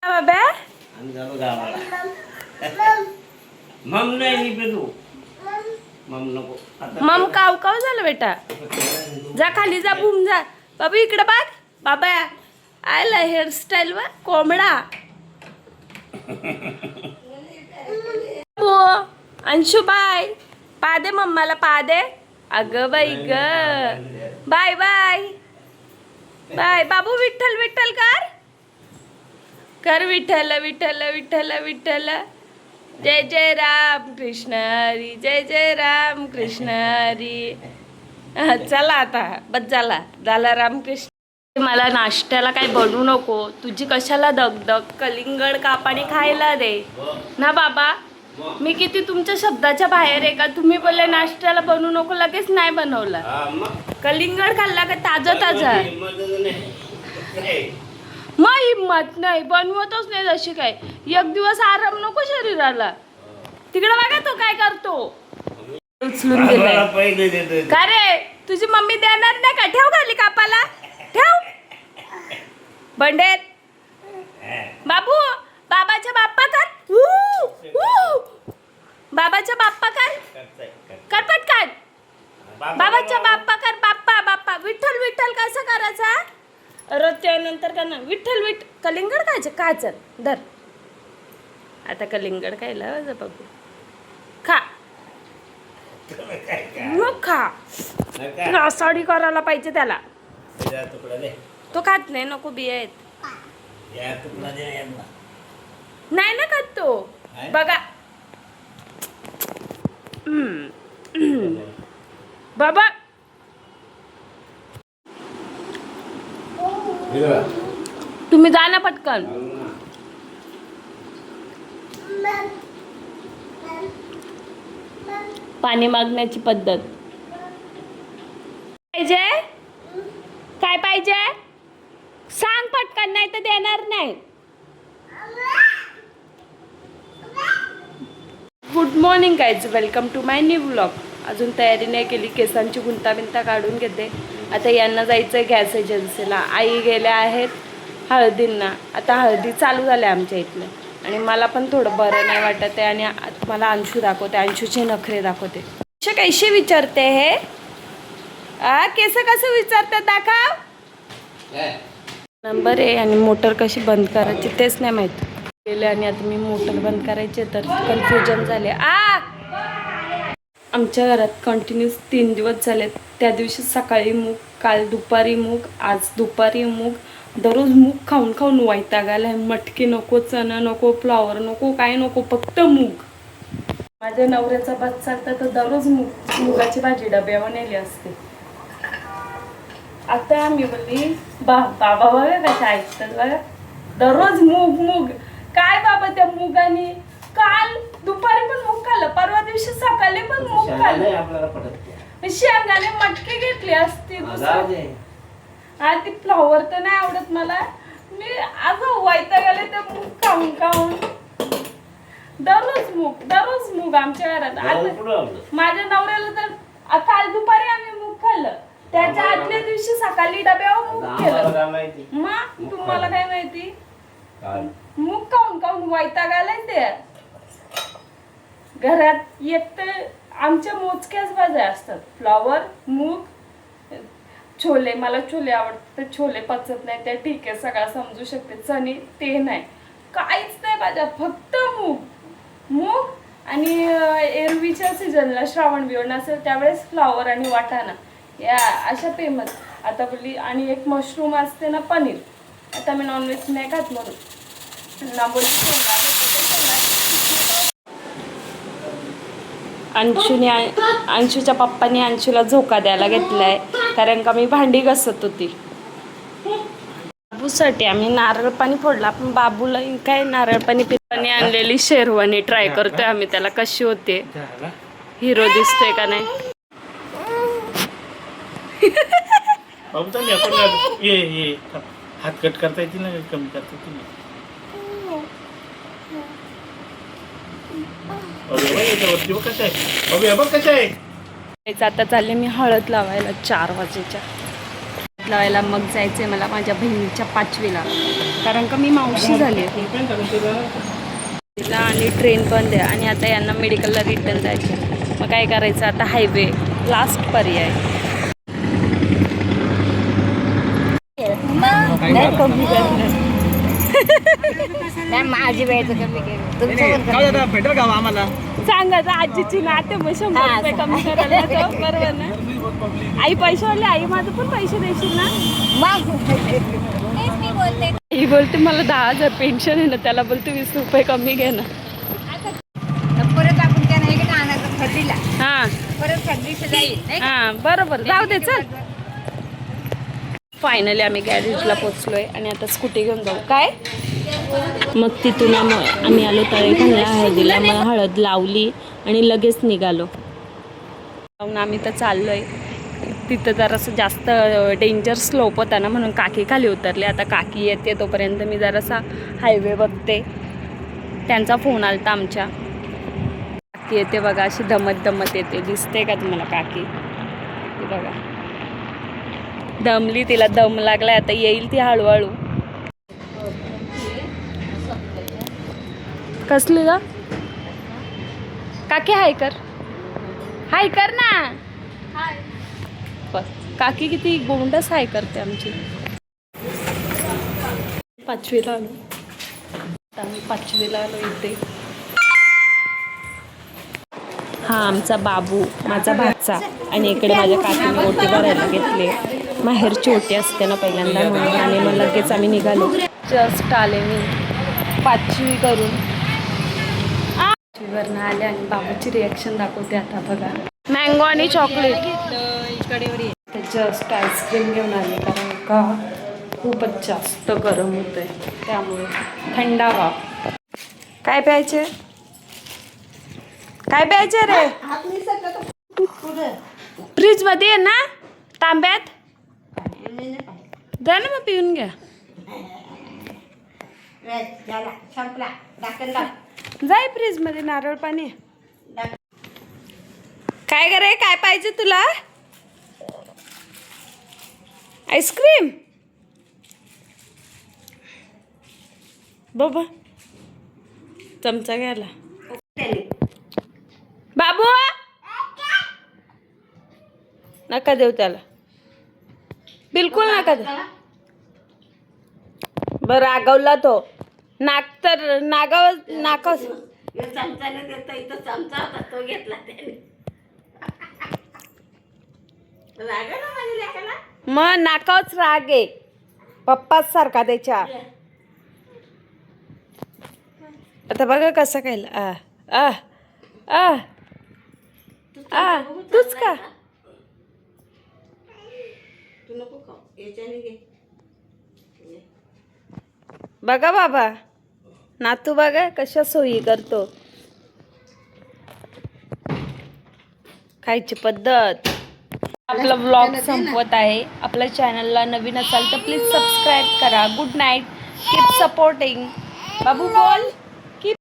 बाबा आम्ही जातो गावाला. मम नाही पेटू. मम नको. मम काव काव झालं बेटा. जा खाली जा बूम जा. बाबू इकडे बघ. बाबा आयला हेअरस्टाईल वा कोंबडा. अंशू बाय पा दे मम्माला पा दे. अगं बाई ग बाय बाय बाय. बाबू विठ्ठल विठ्ठल कर विठ्ठल विठ्ठल विठ्ठल विठ्ठल. जय जय राम कृष्ण हरी जय जय राम कृष्ण हरी. चला आता बस झाला रामकृष्ण. मला नाश्त्याला काही बनवू नको. तुझी कशाला दगदग. कलिंगड कापाणी खायला दे ना बाबा. मी किती तुमच्या शब्दाच्या बाहेर आहे का. तुम्ही बोलले नाश्त्याला बनवू नको लगेच नाही बनवला. कलिंगड खाल्ला का ताजा मग हिंमत नाही बनवतच नाही. जशी काय एक दिवस आराम नको शरीराला. तिकडे बघा तो काय करतो. उचलून गेलाय का रे. तुझी मम्मी देणार नाही का. ठेव खाली कापाला ठेव. बंडेत बाबू बाबाच्या बाप्पा कर. बाबाच्या बाप्पा कर पटकन. बाबाच्या बाप्पा कर. बाप्पा विठ्ठल विठ्ठल कसं करायचा. रोजच्या नंतर का ना विठ्ठल कलिंगड खायचं काचल धर. आता कलिंगड खायला बाबू खा मग खा. साडी करायला पाहिजे त्याला. तो खात नाही नको बिया आहेत. नाही ना खात तो बघा. बाबा तुम्ही जा ना पटकन. पाणी मागण्याची पद्धत पाहिजे. काय पाहिजे सांग पटकन नाही तर देणार नाही. Good morning guys welcome to my new vlog. अजून तयारी नाही केली. केसांची गुंताबिंता काढून घेते. आता यांना जायचं आहे गॅस एजन्सीला. आई गेल्या आहेत हळदींना. आता हळदी चालू झाल्या आमच्या इथल्या. आणि मला पण थोडं बरं नाही वाटत आहे. आणि तुम्हाला अंशू दाखवते. अंशूचे नखरे दाखवते. कैसे विचारते हे केस कसं विचारतात दाखव. नंबर आहे आणि मोटर कशी बंद करायची तेच नाही माहिती गेले. आणि आता मी मोटर बंद करायची तर कन्फ्युजन झाले. आमच्या घरात कंटिन्यूस 3 दिवस झाले. त्या दिवशी सकाळी मूग, काल दुपारी मूग, आज दुपारी मूग. दररोज मूग खाऊन खाऊन वैताग आलाय. मटकी नको, चणा नको, फ्लॉवर नको, काय नको, फक्त मूग. माझ्या नवऱ्याचा भात चालता तर दररोज मुगाची भाजी डब्यावर नेली असते. आता मी बोलली बाबा बघा कशा ऐकतात बघा. दररोज मूग काय बाबा त्या मुगाने. काल दुपारी पण मूग खाल्लं. परवा दिवशी सकाळी पण मूग खाल्लं. शेंगाने मटकी घेतली असती दुसरी. आणि ती फ्लॉवर तर नाही आवडत मला. मी असं वैताग आले ते मूग खाऊन खाऊन. दररोज मूग आमच्या घरात. माझ्या नवऱ्याला तर काल दुपारी आम्ही मूग खाल्लं. त्याच्या आदल्या दिवशी सकाळी डब्यावर मूग केलं. मग तुम्हाला काय माहिती. मूग खाऊन खाऊन वैताग आलाय ते घरात. एक तर आमच्या मोजक्याच भाज्या असतात. फ्लॉवर, मूग, छोले. मला छोले आवडते. छोले पचत नाही ते ठीक आहे सगळं समजू शकते. चणे ते नाही. काहीच नाही भाज्या फक्त मूग. आणि एरवीच्या सीझनला श्रावण बिवण असेल त्यावेळेस फ्लॉवर आणि वाटाणा या अशा फेमस. आता बोलली आणि एक मशरूम असते ना पनीर. आता मी नॉनव्हेज नाही खात म्हणून ना बोलली. अंशूच्या पप्पाने अंशूला झोका द्यायला घेतलाय कारण का मी भांडी घसत होती. बाबूसाठी आम्ही नारळ पाणी फोडला. पण बाबूला काय नारळ पाणी पितानी आणलेली शेरवानी ट्राय करतोय आम्ही. त्याला कशी होते. हिरो दिसतोय का नाही. हात कट करता येते ना कमी करता येते ना. आता चालले मी हळद लावायला 4 वाजेच्या. लावायला मग जायचंय मला माझ्या बहिणीच्या 5वीला. कारण का मी मावशी झाली आणि ट्रेन बंद आहे आणि आता यांना मेडिकलला रिटर्न जायचं. मग काय करायचं आता, हायवे लास्ट पर्याय. माझी वेळ भेटेल का आम्हाला? सांगायचं आजीची नाते मग 100 रुपये कमी करायला जाऊ, बरोबर ना? आई पैशावाली, आई माझं पण पैसे देशील ना? आई बोलते मला 10,000 पेन्शन आहे ना, त्याला बोलते 20 रुपये कमी घे ना. परत आपण त्यांना इकडे आणायचं खड्डीला, हा परत खड्डीचं जाईल. हा बरोबर, जाऊ दे चल. फायनली आम्ही गॅरेजला पोचलोय आणि आता स्कूटी घेऊन जाऊ. काय मग तिथून आम्ही आलो तळेखानला हळदीला. मग हळद लावली आणि लगेच निघालो. जाऊन आम्ही तर चाललोय. तिथं जरासं जास्त डेंजर स्लोप होता ना, म्हणून काकी खाली उतरले. आता काकी येते तोपर्यंत मी जरासा हायवे बघते. त्यांचा फोन आलता आमच्या. काकी येते बघा, अशी दमत दमत येते. दिसते का तुम्हाला काकी? ती बघा दमली, तिला दम लागलाय. आता येईल ती हळूहळू. कसली ग काकी? हाय कर, हाय कर ना. बस काकी किती गोंडस हाय करते आमची. 5वीला आलो. आता आम्ही 5वीला आलो इथे. हा आमचा बाबू, माझा भाचा. आणि इकडे माझ्या काकीने ओटी भरायला घेतली. माहेरची ओटी असते ना पहिल्यांदा, म्हणून. आणि मग लगेच आम्ही निघालो. जस्ट आले मी 5वी करून. 5वीवरनं आले आणि बाबूची रिॲक्शन दाखवते आता बघा. मँगो आणि चॉकलेट. जस्ट आईस्क्रीम घेऊन आले, कारण का खूपच जास्त गरम होत आहे, त्यामुळे थंडावा. काय प्यायचे? काय प्यायचे रे? फ्रीज मध्ये आहे ना, तांब्यात द्या ना, मग पिऊन घ्या. जाय फ्रीज मध्ये नारळ पाणी. काय करे, काय पाहिजे तुला? आईस्क्रीम? बाबा चमचा घ्यायला. बाबू नका देऊ त्याला, बिलकुल नका देऊ. बरं रागवला तो. नाक तर नाकाव चमचाने देतो, इथं चमचा होता तो घेतला त्याने. लागलं ना माझ्या लेकाला. मग नाकावच राग आहे पप्पाच सारखा त्याच्या. आता बघा कसं काय. तूच का? तू नको खाऊ, याच्याने घे. बघा बाबा, नातू बघा कशा सोयी करतो. खायची पद्धत. आपला व्लॉग संपवत आहे. आपल्या चॅनलला नवीन असाल तर प्लीज सबस्क्राईब करा. Good night, keep supporting. बाबू बोल.